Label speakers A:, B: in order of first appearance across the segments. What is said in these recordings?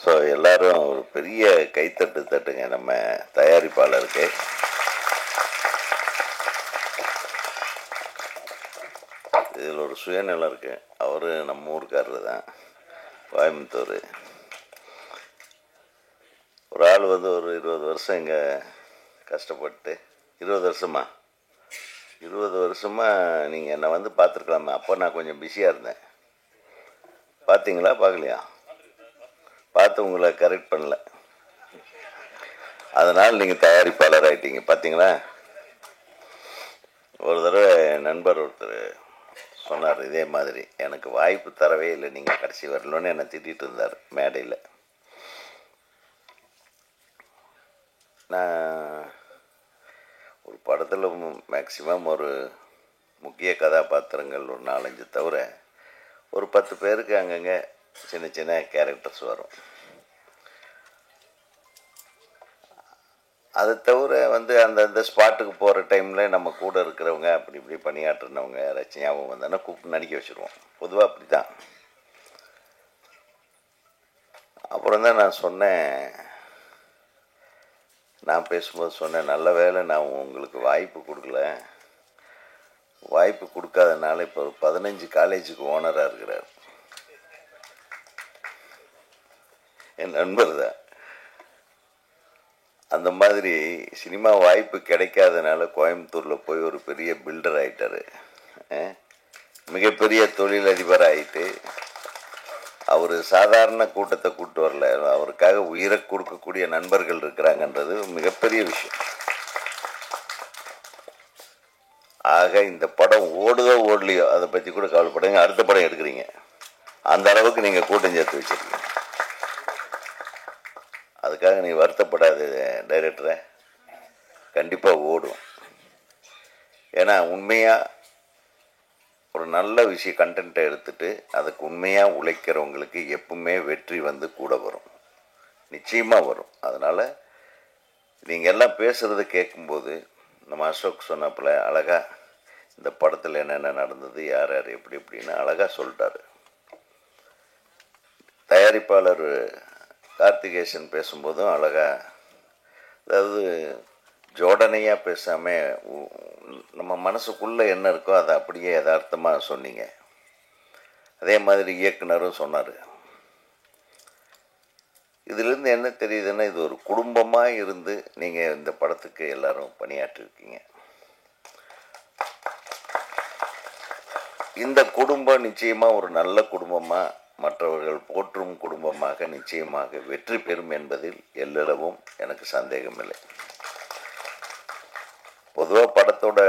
A: So எல்லாரும் ஒரு பெரிய கைத்தட்டு தட்டுங்க நம்ம தயாரிப்பாளருக்கு. இதில் ஒரு சுயநலம் இருக்கு. அவர் நம்ம ஊருக்காரர் தான், கோயம்புத்தூர். ஒரு ஆள் வந்து ஒரு 20 வருஷம் இங்கே கஷ்டப்பட்டு 20 வருஷமாக நீங்கள் என்னை வந்து பார்த்துருக்கலாமே. அப்போ நான் கொஞ்சம் பிஸியாக இருந்தேன். பார்த்தீங்களா? பார்க்கலையா? பார்த்து உங்களை கரெக்ட் பண்ணல, அதனால் நீங்கள் தயாரிப்பாளர் ஆகிட்டீங்க. பார்த்தீங்களா? ஒரு தடவை நண்பர் ஒருத்தர் சொன்னார் இதே மாதிரி, எனக்கு வாய்ப்பு தரவே இல்லை, நீங்கள் கடைசி வரலன்னு என்னை திட்டிகிட்டு இருந்தார் மேடையில். நான் ஒரு படத்தில் மேக்சிமம் ஒரு முக்கிய கதாபாத்திரங்கள் ஒரு 4-5 தவிர ஒரு 10 பேருக்கு அங்கங்கே சின்ன சின்ன கேரக்டர்ஸ் வரும். அதை தவிர வந்து அந்த ஸ்பாட்டுக்கு போகிற டைமில் நம்ம கூட இருக்கிறவங்க அப்படி இப்படி பணியாற்றினவங்க யாராச்சும் ஞாபகம் வந்தாங்கன்னா கூப்பிட்டு நடிக்க வச்சுருவோம். பொதுவாக அப்படி தான். அப்புறம் தான் நான் சொன்னேன், நான் பேசும்போது சொன்னேன், நல்ல வேளை நான் உங்களுக்கு வாய்ப்பு கொடுக்கல. வாய்ப்பு கொடுக்காதனால இப்போ ஒரு 15 காலேஜுக்கு ஓனராக இருக்கிறார் என் நண்பர் தான். அந்த மாதிரி சினிமா வாய்ப்பு கிடைக்காதனால கோயம்புத்தூரில் போய் ஒரு பெரிய பில்டர் ஆகிட்டார், மிகப்பெரிய தொழிலதிபர் ஆகிட்டு. அவர் சாதாரண கூட்டத்தை கூட்டு வரல, அவருக்காக உயிரை கொடுக்கக்கூடிய நண்பர்கள் இருக்கிறாங்கன்றது மிகப்பெரிய விஷயம். ஆக இந்த படம் ஓடுதோ ஓடலையோ அதை பற்றி கூட கவலைப்படுங்க, அடுத்த படம் எடுக்கிறீங்க, அந்த அளவுக்கு நீங்கள் கூட்டம் சேர்த்து வச்சிருக்கீங்க. அதுக்காக நீ வருத்தப்படாத டைரக்டரை, கண்டிப்பாக ஓடும். ஏன்னா உண்மையாக ஒரு நல்ல விஷயம் கண்டென்ட்டை எடுத்துட்டு அதுக்கு உண்மையாக உழைக்கிறவங்களுக்கு எப்பவுமே வெற்றி வந்து கூட வரும், நிச்சயமாக வரும். அதனால் நீங்கள் எல்லாம் பேசுகிறத கேட்கும்போது நம்ம அசோக் சொன்னப்பில் அழகாக இந்த படத்தில் என்னென்ன நடந்தது, யார் யார் எப்படி எப்படின்னு அழகாக சொல்லிட்டாரு. தயாரிப்பாளர் கார்த்திகேசன் பேசும்போதும் அழகாக, அதாவது ஜோடனையாக பேசாமல் நம்ம மனசுக்குள்ளே என்ன இருக்கோ அதை அப்படியே யதார்த்தமாக சொன்னீங்க. அதே மாதிரி இயக்குனரும் சொன்னார். இதிலிருந்து என்ன தெரியுதுன்னா, இது ஒரு குடும்பமாக இருந்து நீங்கள் இந்த படத்துக்கு எல்லாரும் பணியாற்றிருக்கீங்க. இந்த குடும்பம் நிச்சயமாக ஒரு நல்ல குடும்பமாக, மற்றவர்கள் போற்றும் குடும்பமாக நிச்சயமாக வெற்றி பெறும் என்பதில் எல்லளவும் எனக்கு சந்தேகமில்லை. பொதுவாக படத்தோட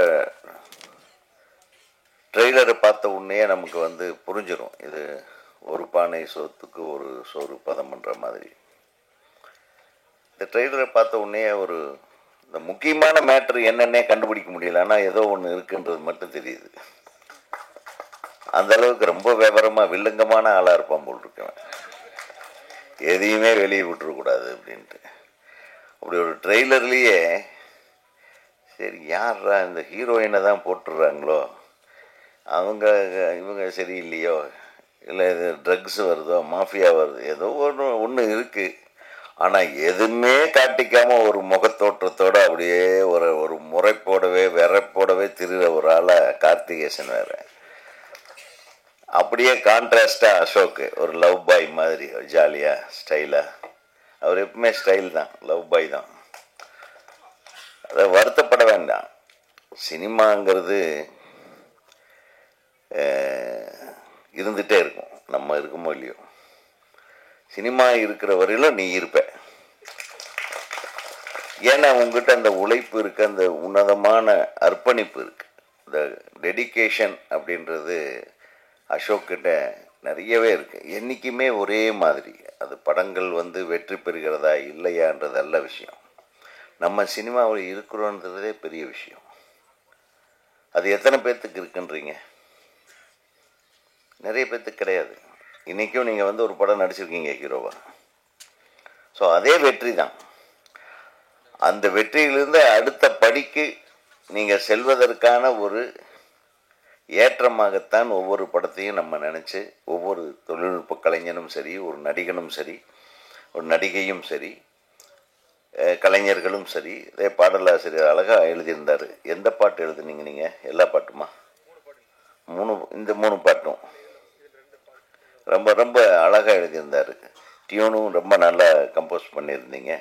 A: ட்ரெய்லரை பார்த்த உடனே நமக்கு வந்து புரிஞ்சிடும், இது ஒரு பானை சோத்துக்கு ஒரு சோறு பதம் பண்ணுற மாதிரி. இந்த ட்ரெய்லரை பார்த்த உடனே ஒரு இந்த முக்கியமான மேட்ரு என்னன்னே கண்டுபிடிக்க முடியல, ஆனால் ஏதோ ஒன்று இருக்குன்றது மட்டும் தெரியுது. அந்த அளவுக்கு ரொம்ப விவரமாக வில்லங்கமான ஆளாக இருப்பான் போல் இருக்கேன், எதையுமே வெளியே விட்டுறக்கூடாது அப்படின்ட்டு. அப்படி ஒரு ட்ரெய்லர்லேயே சரி யாரா இந்த ஹீரோயினை தான் போட்டுடுறாங்களோ, இவங்க சரியில்லையோ, இல்லை இது ட்ரக்ஸ் வருதோ, மாஃபியா வருது, ஏதோ ஒன்று இருக்குது. ஆனால் எதுவுமே காட்டிக்காமல் ஒரு முகத்தோற்றத்தோடு அப்படியே ஒரு முறைப்போடவே வெறப்போடவே திரிகிற ஒரு ஆளாக கார்த்திகேசன் வேறு. அப்படியே கான்ட்ராஸ்டாக அசோக்கு ஒரு லவ் பாய் மாதிரி ஜாலியாக ஸ்டைலாக, அவர் எப்பவுமே ஸ்டைல் தான், லவ் பாய் தான். அதை வருத்தப்பட வேண்டாம், சினிமாங்கிறது இருந்துகிட்டே இருக்கும், நம்ம இருக்குமோ இல்லையோ, சினிமா இருக்கிற வரையிலும் நீ இருப்ப. ஏன்னா உங்ககிட்ட அந்த உழைப்பு இருக்குது, அந்த உன்னதமான அர்ப்பணிப்பு இருக்குது, இந்த டெடிகேஷன் அப்படின்றது அசோக்கிட்ட நிறையவே இருக்குது. என்றைக்குமே ஒரே மாதிரி. அது படங்கள் வந்து வெற்றி பெறுகிறதா இல்லையான்றது நல்ல விஷயம், நம்ம சினிமாவில் இருக்கிறோன்றதே பெரிய விஷயம். அது எத்தனை பேர்த்துக்கு இருக்குன்றீங்க? நிறைய பேர்த்துக்கு கிடையாது. இன்றைக்கும் நீங்கள் வந்து ஒரு படம் நடிச்சிருக்கீங்க ஹீரோவா, ஸோ அதே வெற்றி தான். அந்த வெற்றியிலிருந்து அடுத்த படிக்கு நீங்கள் செல்வதற்கான ஒரு ஏற்றமாகத்தான் ஒவ்வொரு படத்தையும் நம்ம நினச்சி, ஒவ்வொரு தொழில்நுட்ப கலைஞனும் சரி, ஒரு நடிகனும் சரி, ஒரு நடிகையும் சரி, கலைஞர்களும் சரி, இதே பாடலாசிரியர் அழகாக எழுதியிருந்தார். எந்த பாட்டு எழுதுனீங்க நீங்கள்? எல்லா பாட்டுமா? 3, இந்த 3 பாட்டும் ரொம்ப ரொம்ப அழகாக எழுதியிருந்தார். டியூனும் ரொம்ப நல்லா கம்போஸ் பண்ணியிருந்தீங்க.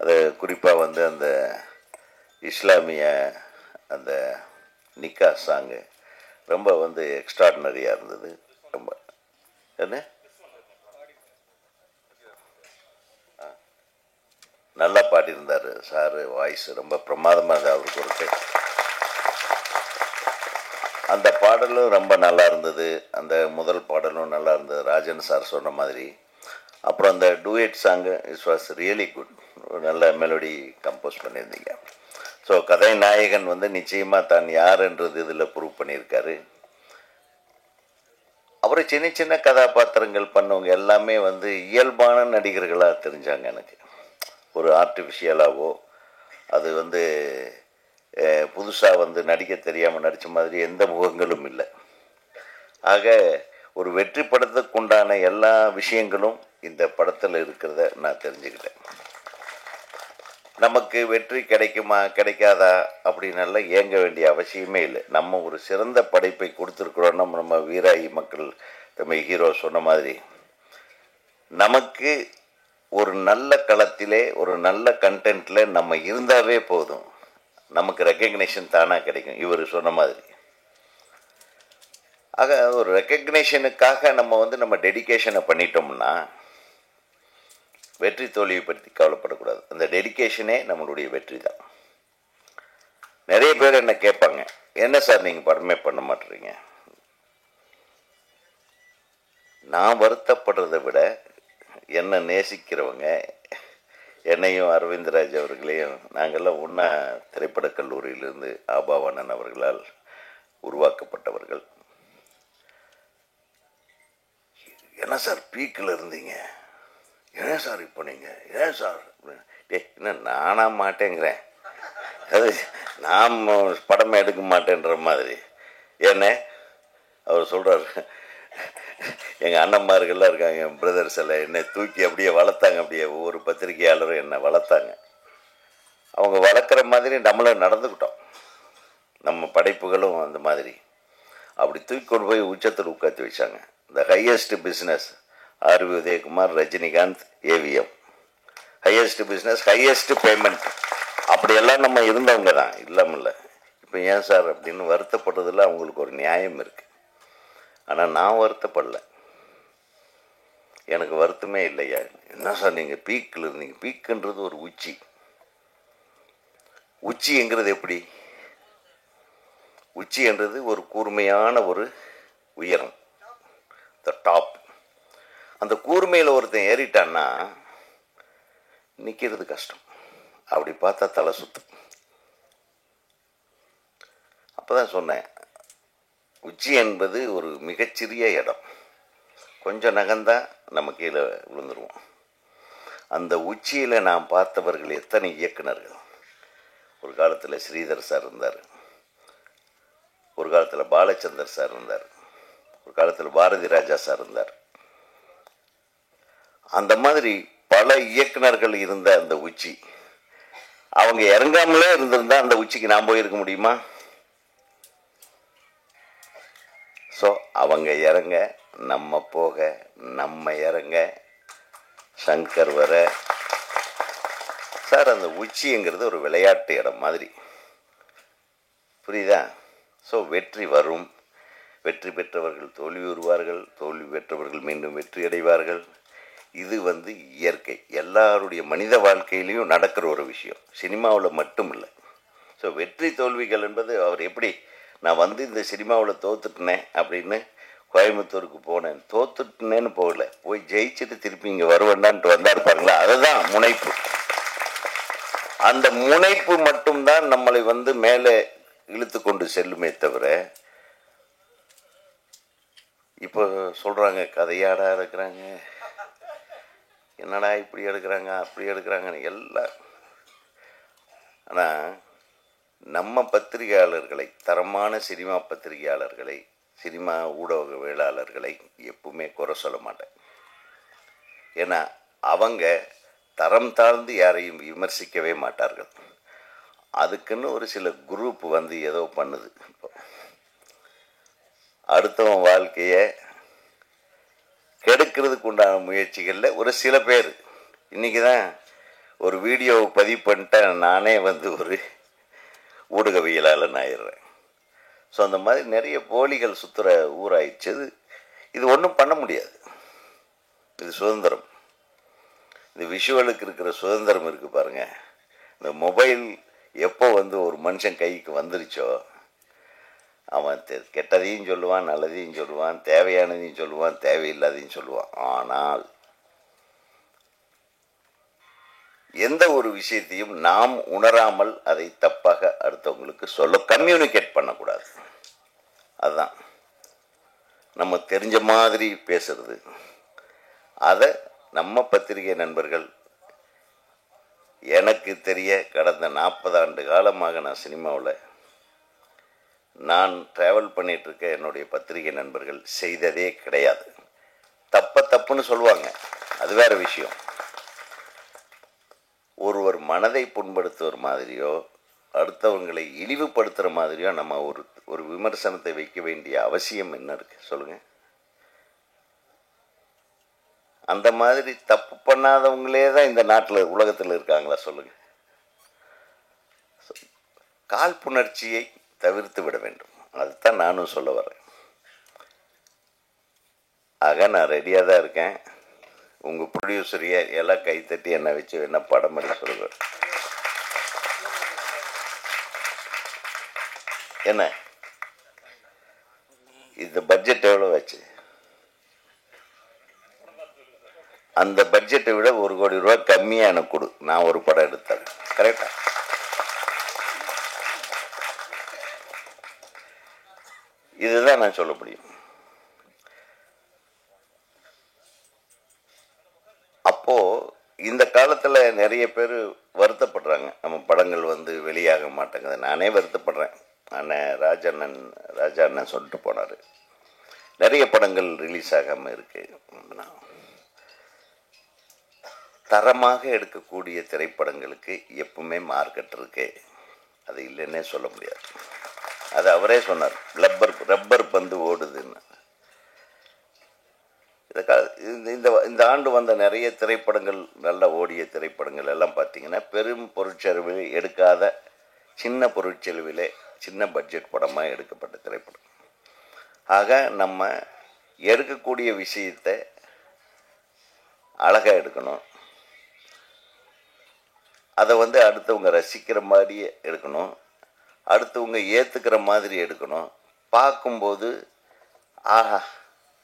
A: அது குறிப்பாக வந்து அந்த இஸ்லாமிய அந்த நிக்கா சாங்கு ரொம்ப வந்து எக்ஸ்ட்ராடினரியாக இருந்தது. ரொம்ப என்ன நல்லா பாடியிருந்தார் சார். வாய்ஸ் ரொம்ப பிரமாதமாக இருந்தது அவருக்கு. அந்த பாடலும் ரொம்ப நல்லா இருந்தது. அந்த முதல் பாடலும் நல்லா இருந்தது, ராஜன் சார் சொன்ன மாதிரி. அப்புறம் அந்த duet song it was really good. நல்ல மெலோடி கம்போஸ் பண்ணியிருந்தீங்க. ஸோ கதை நாயகன் வந்து நிச்சயமாக தான் யாருன்றது இதில் ப்ரூவ் பண்ணியிருக்காரு. அப்புறம் சின்ன சின்ன கதாபாத்திரங்கள் பண்ணவங்க எல்லாமே வந்து இயல்பான நடிகர்களாக தெரிஞ்சாங்க எனக்கு. ஒரு ஆர்டிஃபிஷியலாகவோ அது வந்து புதுசாக வந்து நடிக்க தெரியாமல் நடித்த மாதிரி எந்த முகங்களும் இல்லை. ஆக ஒரு வெற்றி படத்துக்கு உண்டான எல்லா விஷயங்களும் இந்த படத்தில் இருக்கிறத நான் தெரிஞ்சுக்கிட்டேன். நமக்கு வெற்றி கிடைக்குமா கிடைக்காதா அப்படின்னால ஏங்க வேண்டிய அவசியமே இல்லை. நம்ம ஒரு சிறந்த படைப்பை கொடுத்துருக்குறோம். நம்ம வீராயி மக்கள் நம்ம ஹீரோ சொன்ன மாதிரி நமக்கு ஒரு நல்ல களத்திலே ஒரு நல்ல கண்டென்ட்டில் நம்ம இருந்தாவே போதும், நமக்கு ரெக்கக்னேஷன் தானாக கிடைக்கும். இவர் சொன்ன மாதிரி. ஆக ஒரு ரெக்கக்னேஷனுக்காக நம்ம டெடிகேஷனை பண்ணிட்டோம்னா வெற்றி தோல்வியை பற்றி கவலைப்படக்கூடாது. அந்த டெடிகேஷனே நம்மளுடைய வெற்றி தான். நிறைய பேர் என்ன கேட்பாங்க, என்ன சார் நீங்கள் படமே பண்ண மாட்டேறீங்க? நான் வருத்தப்படுறதை விட என்னை நேசிக்கிறவங்க, என்னையும் அரவிந்தராஜ் அவர்களையும் நாங்கள்லாம் ஒன்றா திரைப்படக் கல்லூரியிலிருந்து ஆபாவானன் அவர்களால் உருவாக்கப்பட்டவர்கள். என்ன சார் பீக்கில் இருந்தீங்க, ஏன் சார் இப்போ நீங்கள் ஏன் சார் என்ன நானா மாட்டேங்கிறேன், அது நான் படமே எடுக்க மாட்டேன்ற மாதிரி. ஏன்னே அவர் சொல்கிறார், எங்கள் அண்ணன்மார்கள்லாம் இருக்காங்க, என் பிரதர்ஸ் எல்லாம் என்னை தூக்கி அப்படியே வளர்த்தாங்க. அப்படியே ஒவ்வொரு பத்திரிகையாளரும் என்னை வளர்த்தாங்க. அவங்க வளர்க்குற மாதிரி நம்மளும் நடந்துக்கிட்டோம். நம்ம படைப்புகளும் அந்த மாதிரி அப்படி தூக்கி கொண்டு போய் உச்சத்தில் உட்காந்து வச்சாங்க. The highest business R V Udhayakumar, Rajinikanth, AVM. Highest business, highest payment, அப்படியெல்லாம் நம்ம இருந்தவங்க தான், இல்லாமல். இப்போ ஏன் சார் அப்படின்னு வருத்தப்படுறதுல அவங்களுக்கு ஒரு நியாயம் இருக்குது. ஆனால் நான் வருத்தப்படல, எனக்கு வருத்தமே இல்லையா. என்ன சார் நீங்கள் பீக்கில் இருந்தீங்க? பீக்குன்றது ஒரு உச்சி. உச்சிங்கிறது எப்படி? உச்சி என்றது ஒரு கூர்மையான ஒரு உயரம், த டாப். அந்த கூர்மையில் ஒருத்தன் ஏறிட்டான்னா நிற்கிறது கஷ்டம். அப்படி பார்த்தா தலை சுத்தும். அப்போ தான் சொன்னேன், உச்சி என்பது ஒரு மிகச்சிறிய இடம், கொஞ்சம் நகர்ந்தால் நம்ம கீழே விழுந்துருவோம். அந்த உச்சியில் நான் பார்த்தவர்கள் எத்தனை இயக்குனர்கள். ஒரு காலத்தில் ஸ்ரீதர் சார் இருந்தார், ஒரு காலத்தில் பாலச்சந்தர் சார் இருந்தார், ஒரு காலத்தில் பாரதி ராஜா சார் இருந்தார். அந்த மாதிரி பல இயக்குனர்கள் இருந்த அந்த உச்சி, அவங்க இறங்காமலே இருந்திருந்தா அந்த உச்சிக்கு நான் போயிருக்க முடியுமா? ஸோ அவங்க இறங்க, நம்ம போக, நம்ம இறங்க, சங்கர் வர. சார் அந்த உச்சிங்கிறது ஒரு விளையாட்டு இடம் மாதிரி, புரியுதா? ஸோ வெற்றி வரும், வெற்றி பெற்றவர்கள் தோல்வி வருவார்கள், தோல்வி பெற்றவர்கள் மீண்டும் வெற்றி அடைவார்கள். இது வந்து இயற்கை, எல்லாருடைய மனித வாழ்க்கையிலையும் நடக்கிற ஒரு விஷயம், சினிமாவில் மட்டும் இல்லை. ஸோ வெற்றி தோல்விகள் என்பது, அவர் எப்படி நான் வந்து இந்த சினிமாவில் தோத்துட்டினேன் அப்படின்னு கோயம்புத்தூருக்கு போனேன், தோத்துட்டினேன்னு போகல, போய் ஜெயிச்சுட்டு திருப்பி இங்கே வருவேண்டான்ட்டு வந்தா இருப்பாங்களா, அதுதான் முனைப்பு. அந்த முனைப்பு மட்டும்தான் நம்மளை வந்து மேலே இழுத்து கொண்டு செல்லுமே தவிர, இப்போ சொல்கிறாங்க கதையாடா இருக்கிறாங்க, என்னடா இப்படி எடுக்கிறாங்க அப்படி எடுக்கிறாங்கன்னு எல்லாம். ஆனால் நம்ம பத்திரிகையாளர்களை, தரமான சினிமா பத்திரிகையாளர்களை, சினிமா ஊடகவியலாளர்களை எப்பவுமே குறை சொல்ல மாட்டேன். ஏன்னா அவங்க தரம் தாழ்ந்து யாரையும் விமர்சிக்கவே மாட்டார்கள். அதுக்குன்னு ஒரு சில குரூப் வந்து ஏதோ பண்ணுது. இப்போ அடுத்தவன் வாழ்க்கையை கெடுக்கிறதுக்கு உண்டான முயற்சிகளில் ஒரு சில பேர், இன்றைக்கி தான் ஒரு வீடியோவை பதிவு பண்ணிட்டேன், நானே வந்து ஒரு ஊடகவியலாளன் ஆயிடுறேன். ஸோ அந்த மாதிரி நிறைய போலிகள் சுற்றுற ஊராயிடுச்சு. இது ஒன்றும் பண்ண முடியாது. இது சுதந்திரம். இந்த விஷுவலுக்கு இருக்கிற சுதந்திரம் இருக்குது பாருங்கள். இந்த மொபைல் எப்போ வந்து ஒரு மனுஷன் கைக்கு வந்துருச்சோ அவன் கெட்டதையும் சொல்லுவான், நல்லதையும் சொல்லுவான், தேவையானதையும் சொல்லுவான், தேவையில்லாதையும் சொல்லுவான். ஆனால் எந்த ஒரு விஷயத்தையும் நாம் உணராமல் அதை தப்பாக அடுத்தவங்களுக்கு கம்யூனிகேட் பண்ணக்கூடாது. அதுதான் நம்ம தெரிஞ்ச மாதிரி பேசுறது. அதை நம்ம பத்திரிகை நண்பர்கள், எனக்கு தெரிய கடந்த 40 ஆண்டு காலமாக நான் சினிமாவில் நான் ட்ராவல் பண்ணிகிட்ருக்க என்னுடைய பத்திரிகை நண்பர்கள் செய்ததே கிடையாது. தப்புன்னு சொல்லுவாங்க, அது வேறு விஷயம். ஒருவர் மனதை புண்படுத்துகிற மாதிரியோ அடுத்தவங்களை இழிவுபடுத்துகிற மாதிரியோ நம்ம ஒரு விமர்சனத்தை வைக்க வேண்டிய அவசியம் என்ன இருக்குது சொல்லுங்கள்? அந்த மாதிரி தப்பு பண்ணாதவங்களே தான் இந்த நாட்டில் உலகத்தில் இருக்காங்களா சொல்லுங்கள்? காழ்ப்புணர்ச்சியை தவிர்த்து விட வேண்டும். அதுதான் நானும் சொல்ல வரேன். ஆக நான் ரெடியாக தான் இருக்கேன். உங்கள் ப்ரொடியூசரையே எல்லாம் கைத்தட்டி என்னை வச்சு என்ன படம் பண்ணி சொல்லுவார். என்ன இந்த பட்ஜெட் எவ்வளோ வச்சு? அந்த பட்ஜெட்டை விட 1 கோடி ரூபா கம்மியாக எனக்கு கொடு, நான் ஒரு படம் எடுத்தேன். கரெக்டா? இதுதான் நான் சொல்ல முடியும். அப்போ இந்த காலத்தில் நிறைய பேர் வருத்தப்படுறாங்க, நம்ம படங்கள் வந்து வெளியாக மாட்டேங்குது. நானே வருத்தப்படுறேன். ராஜா அண்ணன் சொல்லிட்டு போனார், நிறைய படங்கள் ரிலீஸ் ஆகாமல் இருக்கு. தரமாக எடுக்கக்கூடிய திரைப்படங்களுக்கு எப்பவுமே மார்க்கெட் இருக்கு, அது இல்லைன்னே சொல்ல முடியாது. அது அவரே சொன்னார், ரப்பர் பந்து ஓடுதுன்னு. இந்த ஆண்டு வந்த நிறைய திரைப்படங்கள், நல்ல ஓடிய திரைப்படங்கள் எல்லாம் பார்த்தீங்கன்னா பெரும் பொருட்செலவில் எடுக்காத சின்ன பொருட்செலவிலே சின்ன பட்ஜெட் படமாக எடுக்கப்பட்ட திரைப்படம். ஆக நம்ம எடுக்கக்கூடிய விஷயத்தை அழகாக எடுக்கணும், அதை வந்து அடுத்தவங்க ரசிக்கிற மாதிரியே எடுக்கணும், அடுத்தவங்க ஏற்றுக்கிற மாதிரி எடுக்கணும். பார்க்கும்போது ஆஹா,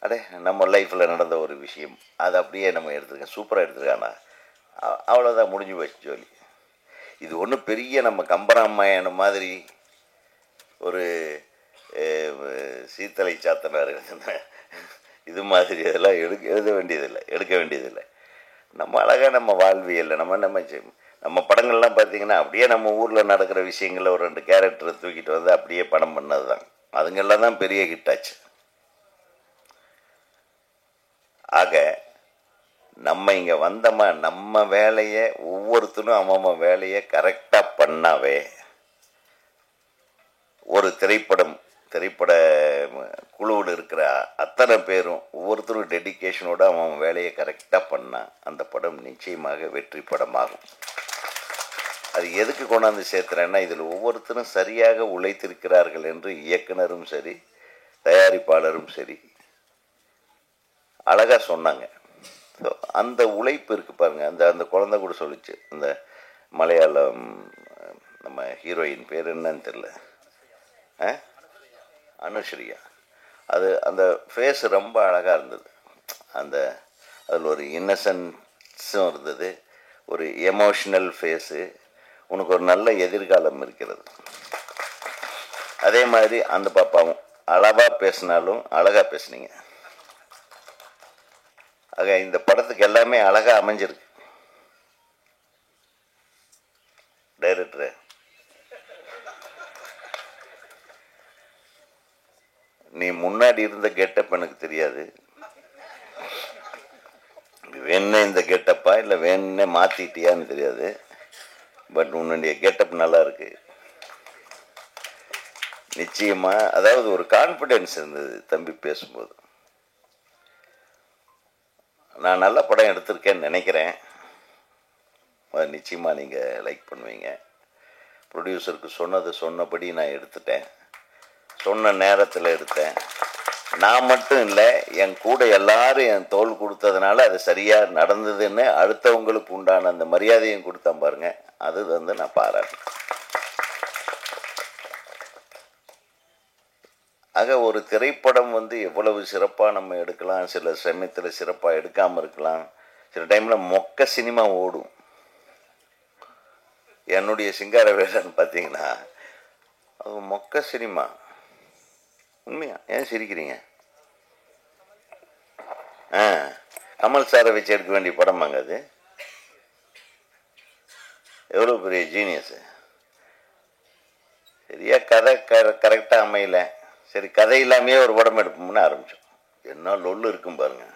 A: அடே நம்ம லைஃப்பில் நடந்த ஒரு விஷயம், அதை அப்படியே நம்ம எடுத்துருக்கேன், சூப்பராக எடுத்துருக்கானா, அவ்வளோதான், முடிஞ்சு போச்சு ஜோலி. இது ஒன்றும் பெரிய நம்ம கம்பராமாயணம் மாதிரி ஒரு சீத்தலை சாத்தனார் இது மாதிரி அதெல்லாம் எடுக்க வேண்டியதில்லை. நம்ம அழகாக நம்ம வாழ்வியல்ல நம்ம படங்கள்லாம் பார்த்தீங்கன்னா அப்படியே நம்ம ஊரில் நடக்கிற விஷயங்களில் ஒரு 2 கேரக்டரை தூக்கிட்டு வந்து அப்படியே படம் பண்ணது தான். அதுங்கெல்லாம் தான் பெரிய ஹிட் ஆச்சு. ஆக நம்ம இங்கே வந்தோமா, நம்ம வேலையை ஒவ்வொருத்தரும் அவன் வேலையை கரெக்டாக பண்ணாவே ஒரு திரைப்பட குழுவில் இருக்கிற அத்தனை பேரும் ஒவ்வொருத்தரும் டெடிக்கேஷனோடு அவன் வேலையை கரெக்டாக பண்ணால் அந்த படம் நிச்சயமாக வெற்றி படமாகும். அது எதுக்கு கொண்டாந்து சேர்த்துறேன்னா, இதில் ஒவ்வொருத்தரும் சரியாக உழைத்திருக்கிறார்கள் என்று இயக்குனரும் சரி தயாரிப்பாளரும் சரி அழகாக சொன்னாங்க. ஸோ அந்த உழைப்பு இருக்குது பாருங்கள். அந்த குழந்தை கூட சொல்லிச்சு, இந்த மலையாளம் நம்ம ஹீரோயின் பேர் என்னன்னு தெரியல, அனுஸ்ரீயா, அந்த ஃபேஸ் ரொம்ப அழகாக இருந்தது. அதில் ஒரு இன்னசென்ஸும் இருந்தது, ஒரு எமோஷ்னல் ஃபேஸு. உனக்கு ஒரு நல்ல எதிர்காலம் இருக்கிறது. அதே மாதிரி அந்த பாப்பாவும் அளவாக பேசினாலும் அழகாக பேசுனீங்க. ஆக இந்த படத்துக்கு எல்லாமே அழகாக அமைஞ்சிருக்கு. டைரக்டரு, நீ முன்னாடி இருந்த கெட்டப் எனக்கு தெரியாது, வேணுன்னே இந்த கெட்டப்பா இல்லை வேணுன்னே மாற்றிட்டியான்னு தெரியாது. பட் உன்னுடைய கெட்டப் நல்லா இருக்கு நிச்சயமா. அதாவது ஒரு கான்ஃபிடென்ஸ் இருந்தது தம்பி பேசும்போது. நான் நல்ல படம் எடுத்திருக்கேன்னு நினைக்கிறேன். நிச்சயமா நீங்கள் லைக் பண்ணுவீங்க. ப்ரொடியூசருக்கு சொன்னபடி நான் எடுத்துட்டேன். சொன்ன நேரத்தில் எடுத்தேன். நான் மட்டும் இல்லை, என் கூட எல்லாரும் என் தோள் கொடுத்ததுனால அது சரியாக நடந்ததுன்னு அடுத்தவங்களுக்கு உண்டான அந்த மரியாதையும் கொடுத்தேன் பாருங்க. அது வந்து நான் பாராட்டேன். ஆக ஒரு திரைப்படம் வந்து எவ்வளவு சிறப்பாக நம்ம எடுக்கலாம், சில சமயத்தில் சிறப்பாக எடுக்காமல் இருக்கலாம், சில டைமில் மொக்க சினிமா ஓடும். என்னுடைய சிங்கார வேலன் பார்த்தீங்கன்னா அது மொக்க சினிமா. உண்மையா? ஏன் சிரிக்கிறீங்க? கமல் சாரை வச்சு எடுக்க வேண்டிய படமாங்க அது. எவ்வளோ பெரிய ஜீனியஸு. சரியா கதை கரெக்டாக அமையல. சரி, கதை இல்லாமையே ஒரு படம் எடுப்போம்னு ஆரம்பித்தோம். என்ன லொல்லு இருக்கும் பாருங்க.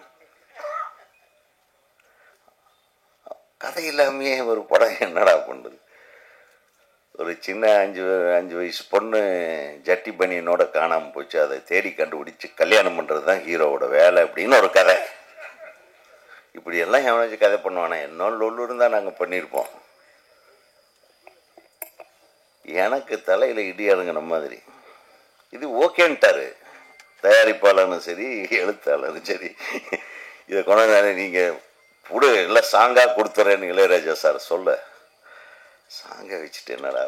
A: கதை இல்லாமையே ஒரு படம் என்னடா பண்ணுறது? ஒரு சின்ன அஞ்சு வயசு பொண்ணு ஜட்டி பனியனோட காணாமல் போச்சு. அதை தேடி கண்டுபிடிச்சி கல்யாணம் பண்ணுறது தான் ஹீரோவோட வேலை அப்படின்னு ஒரு கதை. இப்படியெல்லாம் எவனாச்சும் கதை பண்ணுவானா? என்ன லொல்லு இருந்தால் நாங்கள் பண்ணியிருப்போம். எனக்கு தலையில் இடி அடங்கின மாதிரி. இது ஓகேன்ட்டாரு தயாரிப்பாளரும் சரி, எழுத்தாளரும் சரி. இதை கொண்டாந்து நீங்கள் புடு எல்லாம் சாங்காக கொடுத்துறேன்னு இளையராஜா சார் சொல்ல, சாங்கை வச்சுட்டு என்னடா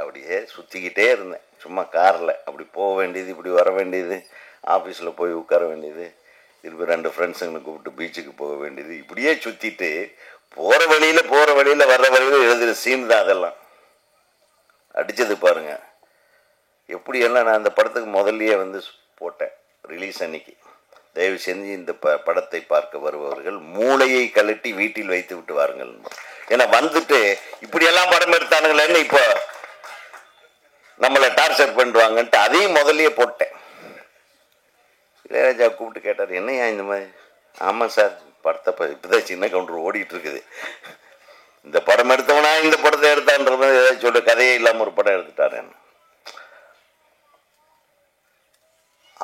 A: அப்படியே சுற்றிக்கிட்டே இருந்தேன். சும்மா காரில் அப்படி போக வேண்டியது, இப்படி வர வேண்டியது, ஆஃபீஸில் போய் உட்கார வேண்டியது, திருப்பி 2 ஃப்ரெண்ட்ஸுங்களை கூப்பிட்டு பீச்சுக்கு போக வேண்டியது, இப்படியே சுற்றிட்டு போகிற வழியில் வர்ற வழியில் எழுதுகிற சீன் தான் அதெல்லாம். அடித்தது பாருங்க எப்படியெல்லாம். நான் அந்த படத்துக்கு முதல்லையே வந்து போட்டேன் ரிலீஸ் அன்னைக்கு, தயவு செஞ்சு இந்த படத்தை பார்க்க வருபவர்கள் மூளையை கழட்டி வீட்டில் வைத்து விட்டு வாருங்கள். ஏன்னா வந்துட்டு இப்படியெல்லாம் படம் எடுத்தானுங்களேன்னு இப்போ நம்மளை டார்ச்சர் பண்ணுவாங்கன்ட்டு அதையும் முதல்லையே போட்டேன். இளையராஜா கூப்பிட்டு கேட்டார், என்னையா இந்த மாதிரி? ஆமாம் சார், படத்தை இப்போதான் சின்ன கவுண்டர் ஓடிட்டு இருக்குது. இந்த படம் எடுத்தவனா இந்த படத்தை எடுத்தான்ற மாதிரி ஏதாவது சொல்ல, கதையே இல்லாமல் ஒரு படம் எடுத்துட்டாரேன்னு.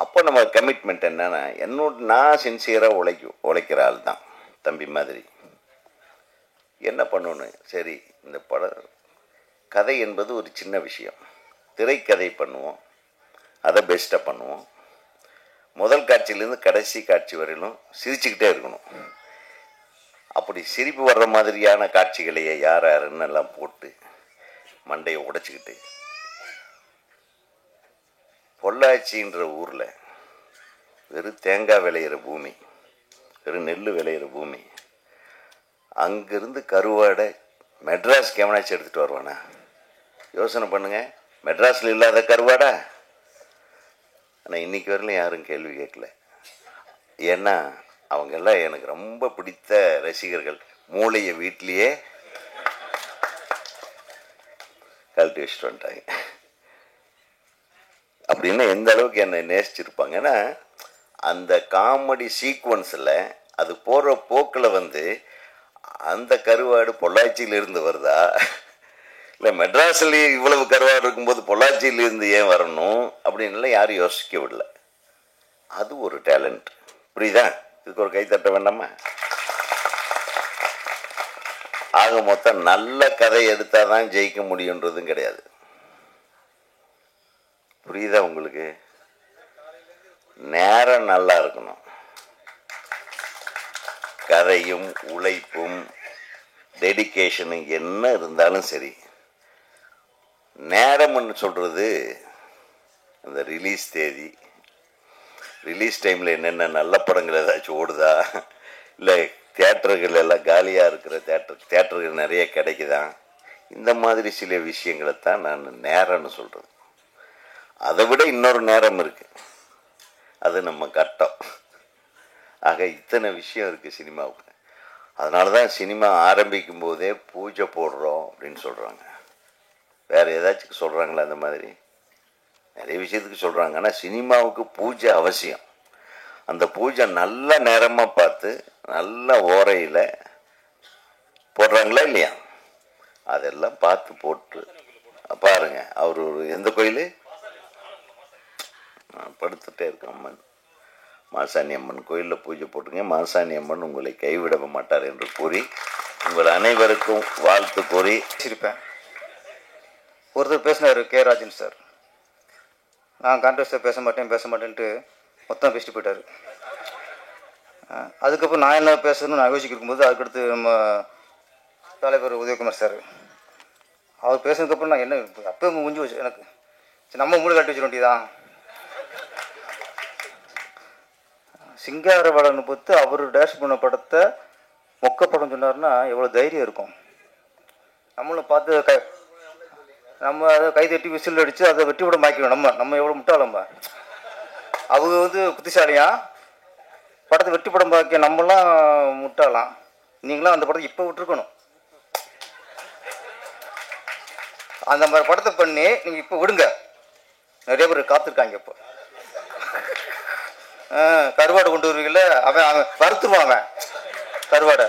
A: அப்போ நம்ம கமிட்மெண்ட் என்னன்னா, நான் சின்சியராக உழைக்கிற ஆள் தான் தம்பி மாதிரி. என்ன பண்ணணும்? சரி, இந்த கதை என்பது ஒரு சின்ன விஷயம். திரைக்கதை பண்ணுவோம், அதை பெஸ்ட்டாக பண்ணுவோம். முதல் காட்சியிலேருந்து கடைசி காட்சி வரையிலும் சிரிச்சுக்கிட்டே இருக்கணும். அப்படி சிரிப்பு வர்ற மாதிரியான காட்சிகளையே யாருன்னு எல்லாம் போட்டு மண்டையை உடைச்சிக்கிட்டு, பொள்ளாச்சின்ற ஊரில் வெறும் தேங்காய் விளையிற பூமி, வெறும் நெல் விளையிற பூமி, அங்கிருந்து கருவாடை மெட்ராஸ் கேமனாச்சு எடுத்துகிட்டு வருவானா? யோசனை பண்ணுங்க. மெட்ராஸில் இல்லாத கருவாடா? ஆனால் இன்னைக்கு வரலையும் யாரும் கேள்வி கேட்கல. ஏன்னா அவங்கெல்லாம் எனக்கு ரொம்ப பிடித்த ரசிகர்கள். மூளையை வீட்லேயே கழட்டி வச்சுட்டு வந்துட்டாங்க. அப்படின்னு எந்த அளவுக்கு என்னை நேசிச்சிருப்பாங்க. ஏன்னா அந்த காமெடி சீக்வன்ஸில் அது போகிற போக்கில் வந்து அந்த கருவாடு பொள்ளாச்சியிலிருந்து வருதா, இல்லை மெட்ராஸ்லேயே இவ்வளவு கருவாடு இருக்கும்போது பொள்ளாச்சியிலிருந்து ஏன் வரணும் அப்படின்லாம் யாரும் யோசிக்க விடல. அது ஒரு டேலண்ட். புரியுதா? இதுக்கு ஒரு கைத்தட்ட வேண்டாமா? ஆக மொத்தம் நல்ல கதை எடுத்தால் தான் ஜெயிக்க முடியுன்றதும் கிடையாது. புரியுதா உங்களுக்கு? நேரம் நல்லா இருக்கணும். கதையும் உழைப்பும் டெடிகேஷனும் என்ன இருந்தாலும் சரி, நேரம்னு சொல்கிறது அந்த ரிலீஸ் தேதி, ரிலீஸ் டைமில் என்னென்ன நல்ல படங்கள் ஏதாச்சும் ஓடுதா, இல்லை தியேட்டர்கள் எல்லாம் காலியாக இருக்கிற தியேட்டர்கள் நிறைய கிடைக்குதான், இந்த மாதிரி சில விஷயங்களை தான் நான் நேரம்னு சொல்கிறது. அதை விட இன்னொரு நேரம் இருக்குது, அது நம்ம கட்டம். ஆக இத்தனை விஷயம் இருக்குது சினிமாவுக்கு. அதனால தான் சினிமா ஆரம்பிக்கும் போதே பூஜை போடுறோம் அப்படின்னு சொல்கிறாங்க. வேறு ஏதாச்சும் சொல்கிறாங்களா? அந்த மாதிரி நிறைய விஷயத்துக்கு சொல்கிறாங்க. ஆனால் சினிமாவுக்கு பூஜை அவசியம். அந்த பூஜை நல்ல நேரமாக பார்த்து நல்ல ஓரையில் போடுறாங்களா இல்லையா, அதெல்லாம் பார்த்து போட்டு பாருங்க. அவர் ஒரு எந்த கோயில் படுத்துட்டே இருக்க அம்மன், மாசாணி அம்மன் கோயிலில் பூஜை போட்டுங்க. மாசாணி அம்மன் உங்களை கைவிட மாட்டார் என்று கூறி உங்கள் அனைவருக்கும் வாழ்த்து கூறி
B: இருப்பேன். ஒருத்தர் பேசினார், கே ராஜன் சார், நான் கான்ட்ரவர்ஸியாக பேச மாட்டேன்ட்டு மொத்தம் பேசிட்டு போயிட்டார். அதுக்கப்புறம் நான் என்ன பேசணும்னு நான் யோசிக்கும்போது அதுக்கடுத்து நம்ம தலைவர் உதயகுமார் சார் அவர் பேசுனதுக்கப்புறம் நான் என்ன அப்போ முடிஞ்சு வச்சு எனக்கு சரி நம்ம மூளை காட்டி வச்சிட வேண்டியதான். சிங்காரவேலனை பொறுத்து அவர் டேஷ் பண்ண படத்தை மொக்க படம் சொன்னார்னா எவ்வளோ தைரியம் இருக்கும். நம்மளும் பார்த்து நம்ம அதை கை தட்டி விசில் அடித்து அதை வெட்டி விட மாய்க்கணும். நம்ம எவ்வளோ முட்டாளம்ப, அவங்க வந்து புத்திசாலியா படத்தை வெட்டி படம் பார்க்க நம்மளாம் முட்டாளாம். நீங்களாம் அந்த படத்தை இப்போ விட்டுருக்கணும். அந்த மாதிரி படத்தை பண்ணி நீங்கள் இப்போ விடுங்க. நிறைய பேர் காத்திருக்காங்க. இப்போ கருவாடு கொண்டு வருவீங்கள, அவன் வறுத்துருவான் அவன் கருவாடை.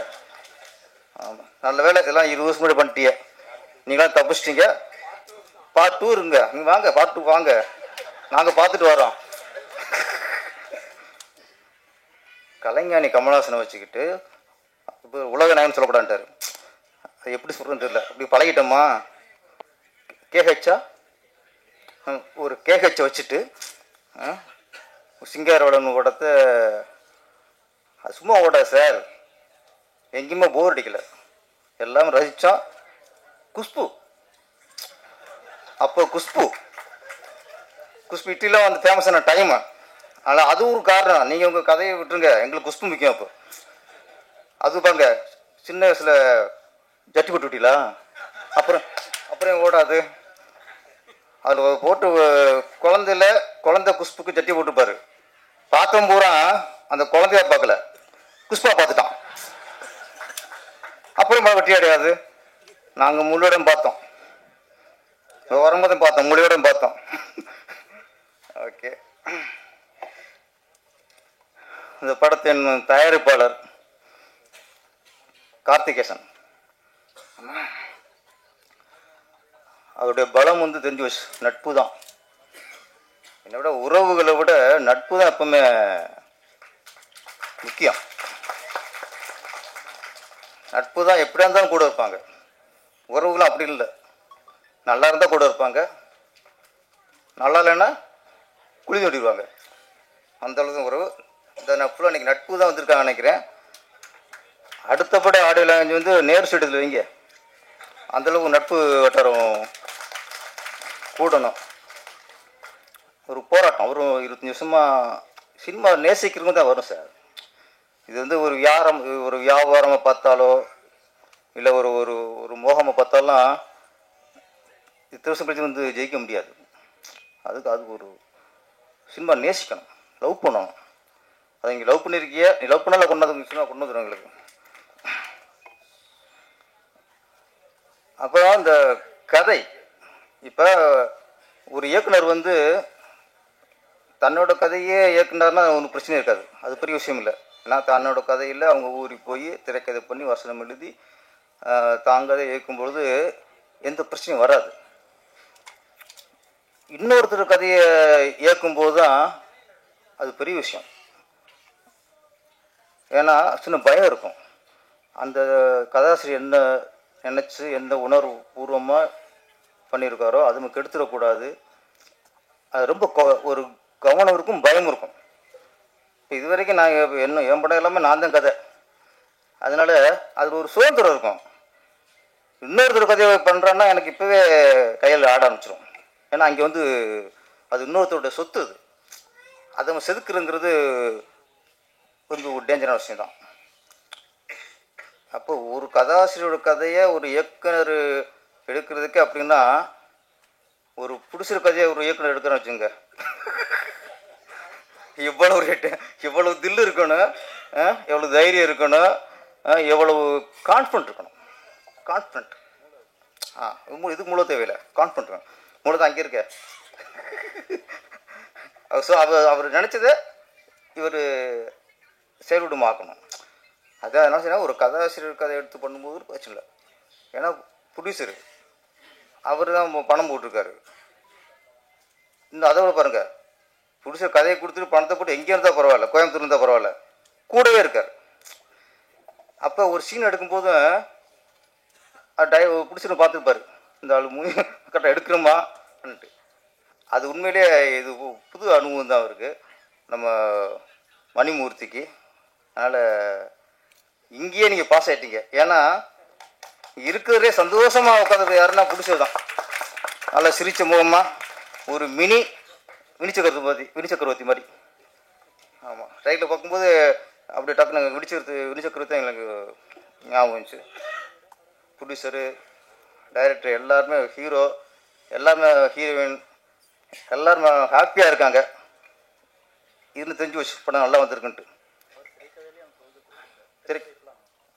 B: ஆமாம், நல்ல வேலை இதெல்லாம் 20 வருஷம் முன்னாடி பண்ணிட்டிய. நீங்களாம் தப்பிச்சிட்டிங்க. பார்ட் 2 இருங்க, நீங்கள் வாங்க, பார்ட் 2 வாங்க, நாங்கள் பார்த்துட்டு வரோம். கலைஞானி கமலஹாசனை வச்சுக்கிட்டு இப்போ உலக நாயகன் சொல்லக்கூடாதுட்டார். அது எப்படி சொல்கிறேன்னு தெரியல. அப்படி பழகிட்டோமா. கேஹெச்சா ஒரு கேஹெச்சை வச்சுட்டு சிங்காரவேலன் படத்தை அது சும்மா ஓடாது சார், எங்கேயுமே போர் அடிக்கலை, எல்லாமே ரசித்தோம். குஷ்பு அப்போ குஷ்பு இட்லிலாம் வந்து ஃபேமஸான டைமு. ஆனால் அது ஒரு காரணம். நீங்கள் உங்கள் கதையை விட்டுருங்க, எங்களுக்கு குஷ்பு முக்கியம். அப்போ அது பாருங்க, சின்ன வயசில் ஜட்டி போட்டு விட்டீங்களா, அப்புறம் ஓடாது. அதில் போட்டு குழந்தை குஷ்புக்கு ஜட்டி போட்டுப்பாரு. பார்த்தவன் பூரா அந்த குழந்தைய பார்க்கல, குஷ்பா பார்த்துட்டான். அப்புறம் வெட்டி அடையாது. நாங்கள் முள்ளிடம் பார்த்தோம், வரும்போதும் பார்த்தோம், மொழியோடும் பார்த்தோம். ஓகே, இந்த படத்தின் தயாரிப்பாளர் கார்த்திகேசன், அவருடைய பலம் வந்து தெரிஞ்சு வச்சு நட்பு தான். என்னை விட உறவுகளை விட நட்பு தான் எப்பவுமே முக்கியம். நட்பு தான் எப்படியா இருந்தாலும் கூட இருப்பாங்க. உறவுகளும் அப்படி இல்லை, நல்லா இருந்தால் கூட இருப்பாங்க, நல்லா இல்லைன்னா குழி தோண்டிடுவாங்க. அந்த அளவுக்கு உறவு. இந்த நட்புல இன்னைக்கு நட்பு தான் வந்திருக்காங்க நினைக்கிறேன். அடுத்தபடி ஆடியோ லாங்குவேஜ் வந்து நேர் ஸ்டேட்டஸில் வைங்க. அந்தளவுக்கு நட்பு வட்டாரம் கூடணும். ஒரு போராட்டம். ஒரு 25 வருஷமாக சினிமா நேசிக்கிறவங்க தான் வரும் சார். இது வந்து ஒரு வியாபாரமாக பார்த்தாலோ இல்லை ஒரு ஒரு ஒரு மோகமாக பார்த்தாலும் இத்தனை வருஷம் கழிச்சு வந்து ஜெயிக்க முடியாது. அதுக்கு ஒரு சினிமா நேசிக்கணும், லவ் பண்ணணும். அதை இங்கே லவ் பண்ணியிருக்கிய, நீ லவ் பண்ணால கொண்டாந்து சினிமா கொண்டு வந்துடும் எங்களுக்கு. அப்புறம் இந்த கதை, இப்போ ஒரு இயக்குனர் வந்து தன்னோட கதையே இயக்குனர்னா ஒன்றும் பிரச்சனை இருக்காது, அது பெரிய விஷயம் இல்லை. ஏன்னா தன்னோட கதையில் அவங்க ஊருக்கு போய் திரைக்கதை பண்ணி வசனம் எழுதி தாங்கதை இயக்கும்பொழுது எந்த பிரச்சனையும் வராது. இன்னொருத்தர் கதையை இயக்கும்போது தான் அது பெரிய விஷயம். ஏன்னா சின்ன பயம் இருக்கும். அந்த கதாசிரியர் என்ன நினச்சி எந்த உணர்வு பூர்வமாக பண்ணியிருக்காரோ அது நமக்கு எடுத்துடக்கூடாது. அது ரொம்ப ஒரு கவனம் இருக்கும், பயம் இருக்கும். இப்போ இது வரைக்கும் நான் என் படம் எல்லாமே நான் தான் கதை. அதனால் அதில் ஒரு சுதந்திரம் இருக்கும். இன்னொருத்தர் கதையை பண்ணுறான்னா எனக்கு இப்போவே கையில் ஆட ஆரம்பிச்சிடும். ஏன்னா அங்கே வந்து அது இன்னொருத்தருடைய சொத்து. அதை நம்ம செதுக்குறங்கிறது கொஞ்சம் ஒரு டேஞ்சரான விஷயம் தான். அப்போ ஒரு கதாசிரியரோட கதையை ஒரு இயக்குனர் எடுக்கிறதுக்கு அப்படின்னா, ஒரு புடிச்சிரு கதையை ஒரு இயக்குனர் எடுக்கிறேன்னு வச்சுங்க, இவ்வளவு தில்லு இருக்கணும், எவ்வளோ தைரியம் இருக்கணும், எவ்வளவு கான்ஃபிடன்ட் இருக்கணும். கான்ஃபிடன்ட் இதுக்கு மூலம் தேவையில்லை, கான்ஃபிடன்ட் இருக்கணும். மூலம் தான் அங்கே இருக்க. ஸோ அவர் நினச்சதை இவர் செயல்படுமாக்கணும். அதான் என்ன செய்யணும், ஒரு கதாசிரியர் கதை எடுத்து பண்ணும்போது ஒரு பிரச்சனை இல்லை. ஏன்னா ப்ரொடியூசரு அவர் தான் பணம் போட்டிருக்காரு. இன்னும் அதை விட பாருங்கள், ப்ரொடியூசர் கதையை கொடுத்துட்டு பணத்தை போட்டு எங்கே இருந்தால் பரவாயில்ல, கோயம்புத்தூர் இருந்தால் பரவாயில்ல, கூடவே இருக்கார். அப்போ ஒரு சீன் எடுக்கும்போதும் ப்ரொடியூசரை பார்த்துருப்பார், இந்த ஆள் கரெக்டாக எடுக்கிறோமான்ட்டு. அது உண்மையிலே இது புது அனுபவம் தான் அவருக்கு, நம்ம மணிமூர்த்திக்கு. அதனால் இங்கேயே நீங்கள் பாஸ் ஆகிட்டீங்க. ஏன்னா இருக்கிறதே சந்தோஷமாக உட்காந்துருக்கு யாருன்னா ப்ரொடியூசர் தான். நல்லா சிரித்த முகமாக ஒரு மினி வினிச்சக்கரவர்த்தி மாதிரி. ஆமாம், ரைட்டில் பார்க்கும்போது அப்படியே டக்குன்னு வினிச்சக்கரவர்த்தி எங்களுக்கு ஞாபகம் வந்துச்சு. ப்ரொடியூசரு, டைரக்டர் எல்லாருமே, ஹீரோ எல்லாருமே, ஹீரோயின் எல்லாருமே ஹாப்பியாக இருக்காங்க. இருந்து தெரிஞ்சு வச்சு படம் நல்லா வந்திருக்குன்ட்டு.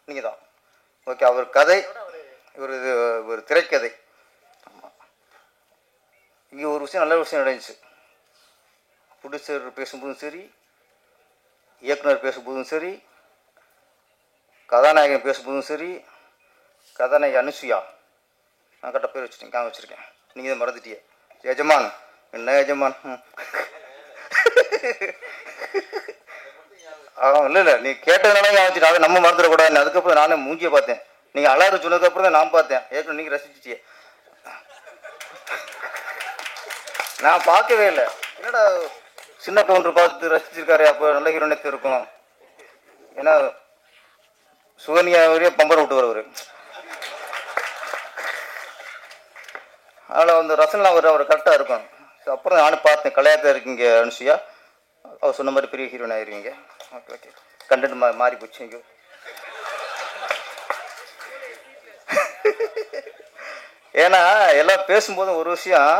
B: நீங்கள் தான் ஓகே. அவர் கதை ஒரு திரைக்கதை. இங்கே ஒரு விஷயம், நல்ல விஷயம் நடந்துச்சு. ப்ரொடியூசர் பேசும்போதும் சரி, இயக்குனர் பேசும்போதும் சரி, கதாநாயகன் பேசும்போதும் சரி, கதாநாயகி அனுசுயா, நான் கரெக்டாக பேர் வச்சுருக்கேன், நீங்கள் இதை மறந்துட்டிய. எஜமான் என்ன எஜமான்? இல்லை நீ கேட்டதுனால ஞாபகம், அதை நம்ம மறந்துடக்கூடாது. அதுக்கப்புறம் நானே மூஞ்சியை பார்த்தேன், நீங்கள் அலாறு சொன்னதுக்கப்புறம் தான் நான் பார்த்தேன். ஏற்கனவே நீங்கள் ரசிச்சிட்டிய, நான் பார்க்கவே இல்லை. என்னடா சின்ன கவுண்டர் பார்த்து ரசிச்சிருக்காரு, அப்போ நல்ல ஹீரோனத்து இருக்கும். ஏன்னா சுகன்யாவே பம்பரை விட்டு வரவர். அதில் அந்த ரசனெலாம் அவர் கரெக்டாக இருக்கும். அப்புறம் நானும் பார்த்தேன், கலையாத்தான் இருக்கீங்க அனுசுயா, அவர் சொன்ன மாதிரி பெரிய ஹீரோயின் ஆயிருவீங்க. ஓகே ஓகே, கண்டென்ட் மாறி போச்சு. இங்கே ஏன்னா எல்லாம் பேசும்போதும் ஒரு விஷயம்,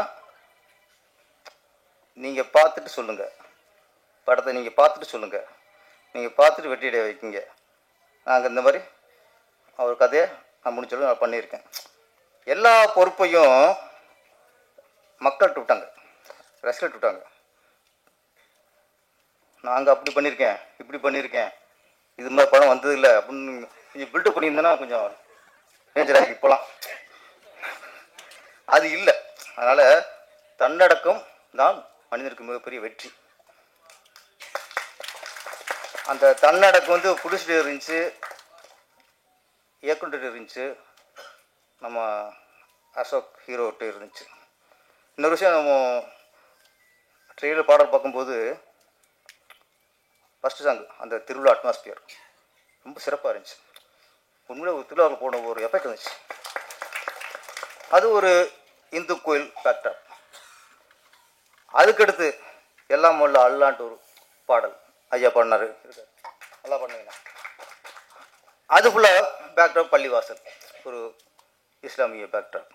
B: நீங்கள் பார்த்துட்டு சொல்லுங்கள், படத்தை நீங்கள் பார்த்துட்டு சொல்லுங்கள், நீங்கள் பார்த்துட்டு வெற்றியடைய வைக்கிங்க. நாங்கள் இந்த மாதிரி அவர் கதையை நான் முடிச்சாலும் நான் பண்ணியிருக்கேன். எல்லா பொறுப்பையும் மக்கள்கிட்ட விட்டாங்க, ரசிகர்கிட்ட விட்டாங்க. நாங்கள் அப்படி பண்ணியிருக்கேன், இப்படி பண்ணியிருக்கேன், இது மாதிரி படம் வந்ததில்லை அப்படின்னு கொஞ்சம் பில்டப் பண்ணியிருந்தேன்னா கொஞ்சம் டேஞ்சராக இப்போலாம் அது இல்லை. அதனால் தன்னடக்கம் தான் மனிதனுக்கு மிகப்பெரிய வெற்றி. அந்த தன்னடக்கம் வந்து ப்ரொடியூசர் இருந்துச்சு, இயக்குனர் இருந்துச்சு, நம்ம அசோக் ஹீரோகிட்ட இருந்துச்சு. இன்னொரு விஷயம், நம்ம ட்ரெயிலர் பாடல் பார்க்கும்போது ஃபஸ்ட்டு சாங் அந்த திருவிழா அட்மாஸ்பியர் ரொம்ப சிறப்பாக இருந்துச்சு. உண்மையிலே ஒரு திருவிழாவில் போன ஒரு எஃபெக்ட் இருந்துச்சு. அது ஒரு இந்து கோயில் ஃபேக்டர். அதுக்கடுத்து எல்லாம் உள்ள அல்லான்ட்டு ஒரு பாடல் ஐயா பாடினார், நல்லா பண்ணுவீங்க. அது ஃபுல்லாக பேக்ட்ராப் பள்ளிவாசல், ஒரு இஸ்லாமிய பேக்ட்ராப்.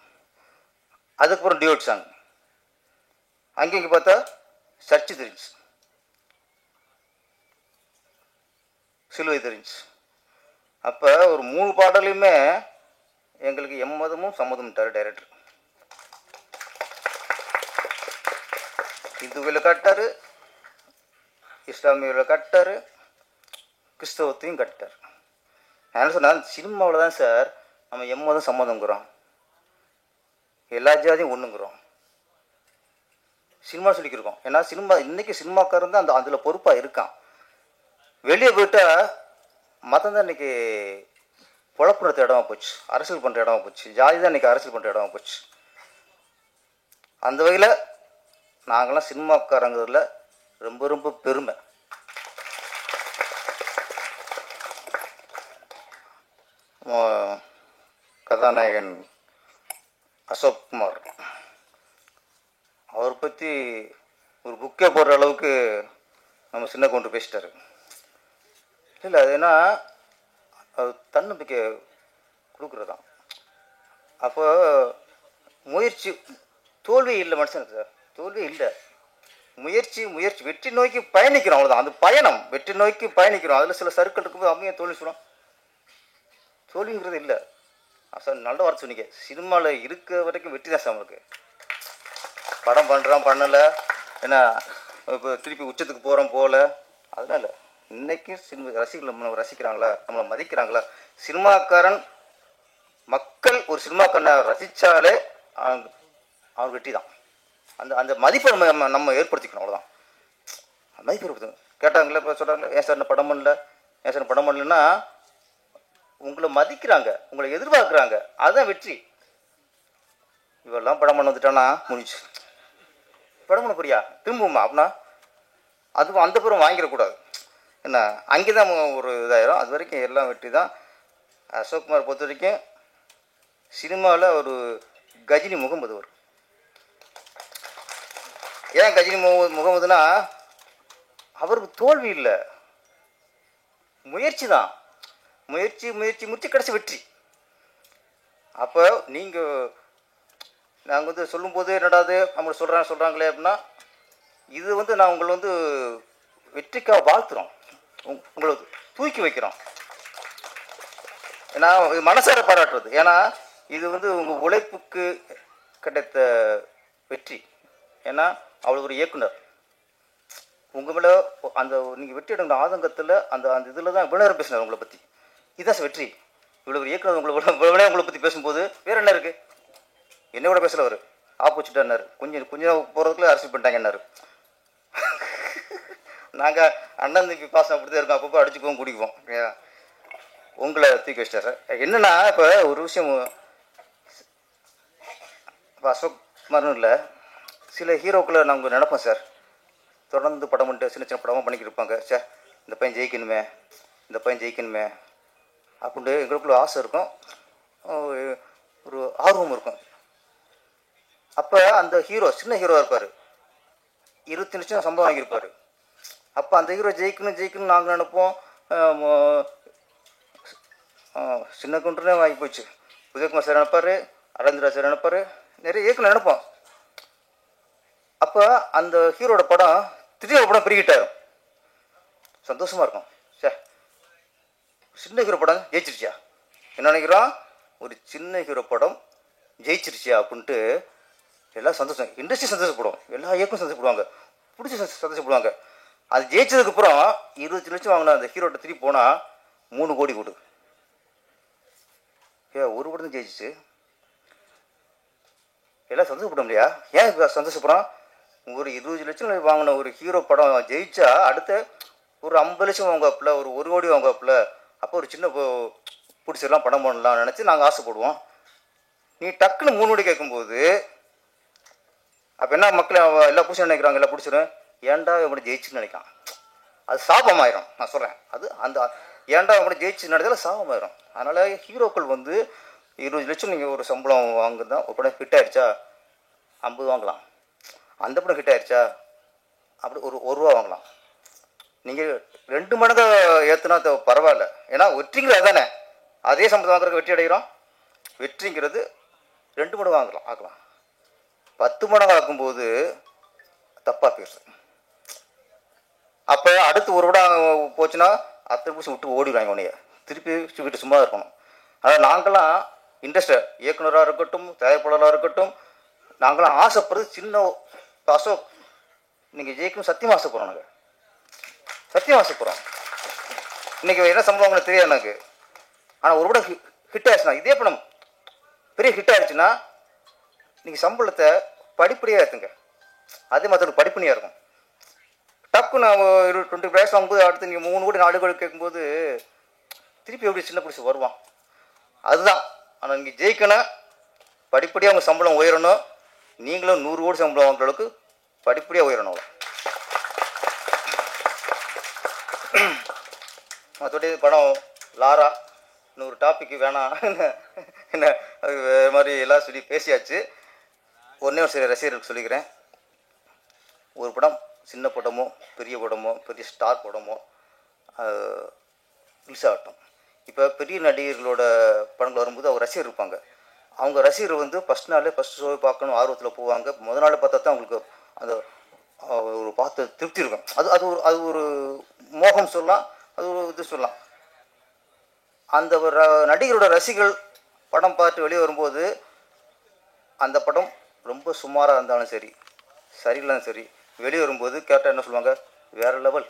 B: அதுக்கப்புறம் டியூட் சாங், அங்கே இங்கே பார்த்தா சர்ச்சு தெரிஞ்சு, சிலுவை தெரிஞ்சு. அப்போ ஒரு 3 பாடலையுமே எங்களுக்கு எம்மதமும் சம்மதம்ட்டார் டைரக்டர். இந்துவில் கட்டார், இஸ்லாமியில் கட்டார், கிறிஸ்தவத்தையும் கட்டார். நான் என்ன சொன்னால், சினிமாவில் தான் சார் நம்ம எம்மதம் சம்மதங்கிறோம், எல்லா ஜாதியும் ஒன்றுங்கிறோம், சினிமா சொல்லிக்கிருக்கோம். ஏன்னா சினிமா இன்றைக்கி சினிமாக்காரன் தான் அதில் பொறுப்பாக இருக்கான். வெளியே போயிட்டால் மதம் தான் இன்றைக்கி புழப்புறத்து இடமா போச்சு, அரசியல் பண்ணுற இடமா போச்சு, ஜாதி தான் இன்றைக்கி அரசியல் பண்ணுற இடமா போச்சு. அந்த வகையில் நாங்களாம் சினிமாக்காரங்கிறதுல ரொம்ப ரொம்ப பெருமை. கதாநாயகன் அசோக் குமார், அவரை பற்றி ஒரு புக்கே போடுற அளவுக்கு நம்ம சின்ன கொண்டு பேசிட்டாரு. இல்லை அது ஏன்னா அது தன்னம்பிக்கை கொடுக்குறதான். அப்போ முயற்சி, தோல்வி இல்லை மனுஷனுக்கு சார், தோல்வி இல்லை, முயற்சி வெற்றி நோக்கி பயணிக்கிறோம், அவ்வளோதான். அது பயணம், வெற்றி நோக்கி பயணிக்கிறோம். அதில் சில சர்க்கிள் இருக்கும்போது அவங்க தோல்வி சொல்லணும், தோல்விங்கிறது இல்லை. சார் நல்ல வார்த்தை சொன்னீங்க, சினிமாவில் இருக்க வரைக்கும் வெற்றி தான் சார் நம்மளுக்கு. படம் பண்ணுறோம் பண்ணலை, ஏன்னா இப்போ திருப்பி உச்சத்துக்கு போகிறோம் போகல, அதனால இன்றைக்கும் சினிமா ரசிகர்கள் நம்மளை ரசிக்கிறாங்களா, நம்மளை மதிக்கிறாங்களா? சினிமாக்காரன் மக்கள் ஒரு சினிமாக்காரனை ரசித்தாலே அவங்க வெற்றி தான். அந்த அந்த மதிப்பை நம்ம ஏற்படுத்திக்கணும், அவ்வளோதான். மதிப்பு ஏற்படுத்தணும். கேட்டாங்களே இப்போ சொல்கிறாங்களே, ஏன் சார் படம் பண்ணல, ஏன் சார் படம் பண்ணலன்னா உங்களை மதிக்கிறாங்க, உங்களை எதிர்பார்க்குறாங்க, அதுதான் வெற்றி. இவெல்லாம் படம் பண்ண வந்துட்டானா முடிஞ்சு, படம் பண்ண போறியா திரும்புமா அப்படின்னா அதுவும் அந்த புறம் வாங்கிடக்கூடாது. என்ன அங்கே தான் ஒரு இதாயிரும். அது வரைக்கும் எல்லாம் வெற்றி தான். அசோக்குமார் பொறுத்த வரைக்கும் சினிமாவில் ஒரு கஜினி முகமது வரும். ஏன் கஜினி முகமதுனா அவருக்கு தோல்வி இல்லை, முயற்சி தான். முயற்சி முயற்சி முயற்சி கடைசி வெற்றி. அப்போ நீங்கள் நாங்கள் வந்து சொல்லும்போது என்னடாது நம்மளை சொல்கிறாங்களே அப்படின்னா, இது வந்து நான் உங்களை வந்து வெற்றிக்காக வாழ்த்துறோம், உங்களை தூக்கி வைக்கிறோம். ஏன்னா இது மனசார பாராட்டுறது. ஏன்னா இது வந்து உங்கள் உழைப்புக்கு கிடைத்த வெற்றி. ஏன்னா அவ்வளோ ஒரு இயக்குனர் உங்கள் மேலே அந்த நீங்கள் வெற்றி அடைந்த ஆதங்கத்தில் அந்த அந்த இதில் தான் இவ்வளோ நேரம் பேசினார் உங்களை பற்றி. இதுதான் வெற்றி. இவ்வளோ ஒரு இயக்குனர் உங்களை பற்றி பேசும்போது வேறு என்ன இருக்குது? என்ன கூட பேசல, அவர் ஆப்போசிட்டாக கொஞ்சம் போகிறதுக்குள்ளே அரசியல் பண்ணிட்டாங்க என்னாரு. நாங்கள் அண்ணன் தம்பி பாசம் அப்படி தான் இருக்கோம், அப்பப்போ அடிச்சுக்குவோம் குடிக்குவோம். உங்களை தூக்கி வச்சிட்டார் சார். என்னென்னா இப்போ ஒரு விஷயம், இப்போ அசோக் குமார்னு இல்லை, சில ஹீரோக்களை நாங்கள் நினைப்போம் சார், தொடர்ந்து படம் பண்ணிட்டு சின்ன சின்ன படமாக பண்ணிக்கிட்டு இருப்பாங்க. சார் இந்த பையன் ஜெயிக்கணுமே, இந்த பையன் ஜெயிக்கணுமே அப்படின்ட்டு எங்களுக்குள்ள ஆசை இருக்கும், ஒரு ஆர்வம் இருக்கும். அப்போ அந்த ஹீரோ சின்ன ஹீரோவாக இருப்பார், 20 லட்சம் சம்பளம் வாங்கியிருப்பார். அப்போ அந்த ஹீரோ ஜெயிக்கணும்னு நாங்கள் நினைப்போம். சின்ன குண்டுனே வாங்கி போச்சு. உதயகுமார் சார் நினைப்பார், அரவிந்த்ரா சார் நினைப்பார், நிறைய இயக்குனர் நினைப்போம். அப்போ அந்த ஹீரோட படம் திடீர்னு படம் பெருகிட்டாரும், சந்தோஷமாக இருக்கும். சார் சின்ன ஹீரோ படம் ஜெயிச்சிருச்சியா, என்ன நினைக்கிறோம், ஒரு சின்ன ஹீரோ படம் ஜெயிச்சிருச்சியா அப்படின்ட்டு எல்லாம் சந்தோஷம். இண்டஸ்ட்ரி சந்தோஷப்படும், எல்லா இயக்கம் சந்தோஷப்படுவாங்க, பிடிச்சி சந்தோஷப்படுவாங்க. அது ஜெயிச்சதுக்கப்புறம் 20 லட்சம் வாங்கின அந்த ஹீரோட்ட திருப்பி போனால் 3 கோடி கொடு. ஒரு படம் தான் ஜெயிச்சிச்சு, எல்லாம் சந்தோஷப்படும் இல்லையா? ஏன் சந்தோஷப்படுறோம்? ஒரு 20 லட்சம் வாங்கின ஒரு ஹீரோ படம் ஜெயிச்சா அடுத்த ஒரு 50 லட்சம் வாங்குவாப்புல, ஒரு 1 கோடி வாங்குவாப்புல. அப்போ ஒரு சின்ன பிடிச்சிடலாம், படம் பண்ணலாம் நினச்சி நாங்கள் ஆசைப்படுவோம். நீ டக்குன்னு 3 கோடி கேட்கும்போது அப்போ என்ன மக்கள் எல்லாம் பிடிச்சி நினைக்கிறாங்க, எல்லாம் பிடிச்சிடும், ஏன்டா எப்படி ஜெயிச்சுன்னு நினைக்கான். அது சாபமாயிரும். நான் சொல்கிறேன், அது அந்த ஏன்டா எப்படி ஜெயிச்சு நினைச்சாலும் சாபமாயிரும். அதனால் ஹீரோக்கள் வந்து 20 லட்சம் நீங்கள் ஒரு சம்பளம் வாங்குதான். ஒரு படம் ஹிட் ஆகிடுச்சா 50 வாங்கலாம், அந்த படம் ஹிட் ஆகிடுச்சா அப்படி ஒரு ரூபா வாங்கலாம். நீங்கள் 2 மடங்கு ஏற்றுனா பரவாயில்ல. ஏன்னா வெற்றிங்கிறது அதானே, அதே சம்பளம் வாங்குறதுக்கு வெற்றி அடைகிறோம். வெற்றிங்கிறது 2 மடங்கு ஆக்கலாம். 10 மடங்கு ஆக்கும்போது தப்பாக பேசுது. அப்போ அடுத்து ஒரு படம் போச்சுன்னா 10 நிமிஷம் விட்டு ஓடிடுவாங்க, உன்னைய திருப்பி வீட்டு சும்மா இருக்கணும். அதனால் நாங்களாம் இண்டஸ்ட்ரி இயக்குனராக இருக்கட்டும், தயாரிப்பாளராக இருக்கட்டும், நாங்களாம் ஆசைப்படுறது சின்ன அசோக் நீங்கள் ஜெயிக்கணும் சத்தியமாக ஆசைப்படுறோம். நாங்கள் சத்தியமாக ஆசைப்படுறோம். இன்றைக்கி என்ன சம்பளம் உங்களுக்கு தெரியாது எனக்கு. ஆனால் ஒரு படம் ஹிட் ஆயிடுச்சுன்னா, இதே படம் பெரிய ஹிட் ஆகிடுச்சுன்னா நீங்கள் சம்பளத்தை படிப்படியாக ஏற்றுங்க. அதே மாதிரி படிப்படியாக இருக்கும். டக்கு நான் 20 பிரைஸ் வாங்கும்போது அடுத்து நீங்கள் 3 கோடி 4 கோடி கேட்கும்போது திருப்பி எப்படி சின்ன பிடிச்சி வருவான். அதுதான். ஆனால் நீங்கள் ஜெயிக்கணும், படிப்படியாக உங்கள் சம்பளம் உயரணும். நீங்களும் 100 கோடி சம்பளம் வாங்குற அளவுக்கு படிப்படியாக உயரணும். அதோடைய படம் லாரா இன்னொரு டாபிக் வேணாம், என்ன அது வேறு மாதிரி எல்லாம் சொல்லி பேசியாச்சு. ஒன்றே ஒரு சில ரசிகர்களுக்கு சொல்லிக்கிறேன், ஒரு படம் சின்ன படமோ பெரிய படமோ பெரிய ஸ்டார் படமோ ரிலீஸ் ஆகட்டும். இப்போ பெரிய நடிகர்களோட படங்கள் வரும்போது அவங்க ரசிகர் இருப்பாங்க. அவங்க ரசிகர் வந்து ஃபஸ்ட் ஷோவை பார்க்கணும் ஆர்வத்தில் போவாங்க. முதல் நாள் பார்த்தா தான் அவங்களுக்கு அந்த ஒரு பார்த்து திருப்தி இருக்கும். அது ஒரு மோகம் சொல்லலாம், அது ஒரு இது சொல்லலாம். அந்த ஒரு நடிகரோட ரசிகர்கள் படம் பார்த்து வெளியே வரும்போது அந்த படம் ரொம்ப சுமாராக இருந்தாலும் சரி, சரியில்லைன்னு சரி, வெளியே வரும்போது கேட்டால் என்ன சொல்லுவாங்க, வேறு லெவல்,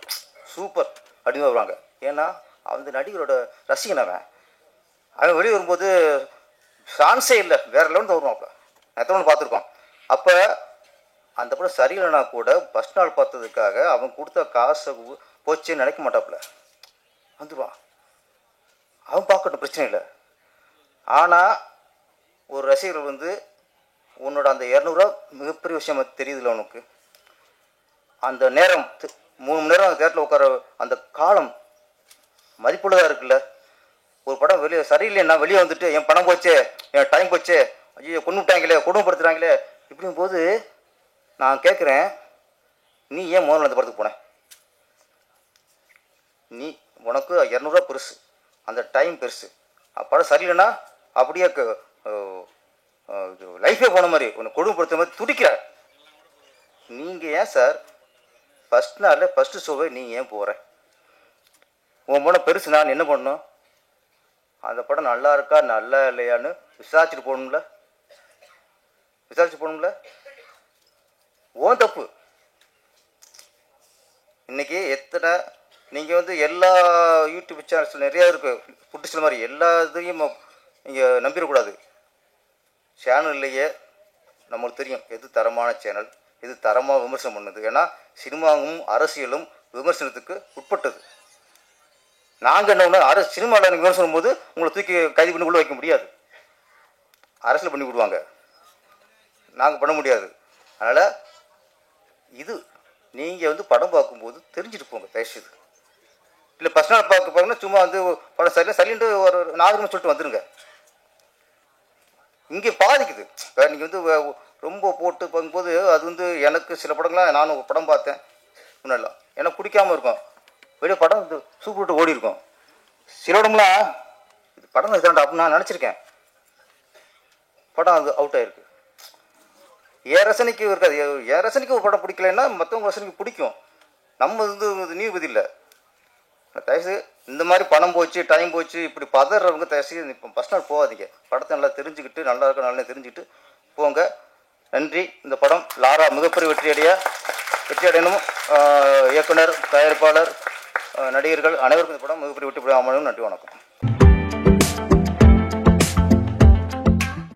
B: சூப்பர், அப்படின்னு வருவாங்க. ஏன்னா அந்த நடிகரோட ரசிகன் அவன் வெளியே வரும்போது சான்ஸே இல்லை, வேற லெவலில் தான் வருவான். அப்போ எத்தனை பார்த்துருக்கோம். அப்போ அந்த படம் சரியில்லைனா கூட ஃபஸ்ட் நாள் பார்த்ததுக்காக அவன் கொடுத்த காசை போச்சேன்னு நினைக்க மாட்டாப்புல, வந்துடுவான். அவன் பார்க்கட்டும், பிரச்சனை இல்லை. ஆனால் ஒரு ரசிகர்கள் வந்து உன்னோட அந்த 200 மிகப்பெரிய விஷயம் தெரியுதுல்ல உனக்கு, அந்த நேரம் 3 மணி நேரம் அந்த தேட்டரில் உட்கார அந்த காலம் மதிப்புள்ளதாக இருக்குல்ல. ஒரு படம் வெளியே சரியில்லைன்னா வெளியே வந்துட்டு என் பணம் போச்சே, என் டைம் போச்சே, ஐயோ கொண்டு விட்டாங்களே, கொடுமைப்படுத்துகிறாங்களே, இப்படிங்கும் போது நான் கேட்குறேன், நீ ஏன் முதல்ல அந்த படத்துக்கு போன? நீ உனக்கு 200 பெருசு, அந்த டைம் பெருசு. படம் சரியில்லைன்னா அப்படியே லைஃபே போன மாதிரி உன்னை கொடுமைப்படுத்துற மாதிரி துடிக்கிற. நீங்கள் ஏன் சார் ஃபஸ்ட் நாளில் ஃபஸ்ட்டு ஷோவை நீங்கள் ஏன் போகிற? உன் படம் பெருசு, நான் என்ன பண்ணணும்? அந்த படம் நல்லா இருக்கா நல்லா இல்லையான்னு விசாரிச்சுட்டு போகணும்ல, விசாரிச்சு போகணும்ல. ஓன் தப்பு. இன்றைக்கி எத்தனை நீங்கள் வந்து எல்லா யூடியூப் சேனல்ஸில் நிறையா இருக்குது, புட்டுசில் மாதிரி எல்லா இதையும் நீங்கள் நம்பிடக்கூடாது. சேனல்லையே நம்மளுக்கு தெரியும் எது தரமான சேனல், எது தரமாக விமர்சனம் பண்ணுது. ஏன்னா சினிமாவும் அரசியலும் விமர்சனத்துக்கு உட்பட்டது. நாங்கள் என்ன ஒன்று சினிமாவில் விமர்சனம் போது உங்களை தூக்கி கைது பண்ணி உள்ள வைக்க முடியாது, அரசியல் பண்ணி விடுவாங்க, நாங்கள் பண்ண முடியாது. அதனால் இது நீங்கள் வந்து படம் பார்க்கும்போது தெரிஞ்சுட்டு போங்க தயவுசெய்து. இல்லை ஃபஸ்ட் நாள் பார்க்க போங்கன்னா சும்மா வந்து படம் சரியில்லை சரின்ட்டு ஒரு நாகரிகமாக சொல்லிட்டு வந்துடுங்க. இங்கே பாதிக்குது. நீங்கள் வந்து ரொம்ப போட்டு பார்க்கும்போது அது வந்து எனக்கு சில படங்கள்லாம் நானும் படம் பார்த்தேன் முன்னெல்லாம் எனக்கு பிடிக்காமல் இருக்கும், வெளியே படம் வந்து சூப்பர் விட்டு ஓடி இருக்கும். சில இடம்லாம் இது படம் இதாண்டா அப்படின்னு நான் நினச்சிருக்கேன், படம் அது அவுட் ஆகிருக்கு. என் ரசனைக்கு இருக்காது. என் ரசனைக்கு ஒரு படம் பிடிக்கலைன்னா மற்றவங்க ரசனைக்கு பிடிக்கும். நம்ம வந்து நீதிபதி இல்லை. தயவுசெய்து இந்த மாதிரி பணம் போச்சு டைம் போச்சு இப்படி பதறவங்க தயவுசெய்து இப்போ ஃபஸ்ட் நாள் போகாதீங்க. படத்தை நல்லா தெரிஞ்சுக்கிட்டு நல்லா இருக்க நல்லா தெரிஞ்சுக்கிட்டு போங்க. நன்றி. இந்த படம் லாரா மிகப்பெரிய வெற்றி அடையணும். இயக்குனர், தயாரிப்பாளர், நடிகர்கள் அனைவருக்கும் இந்த படம் மிகப்பெரிய வெற்றி அமையணும். நன்றி, வணக்கம்.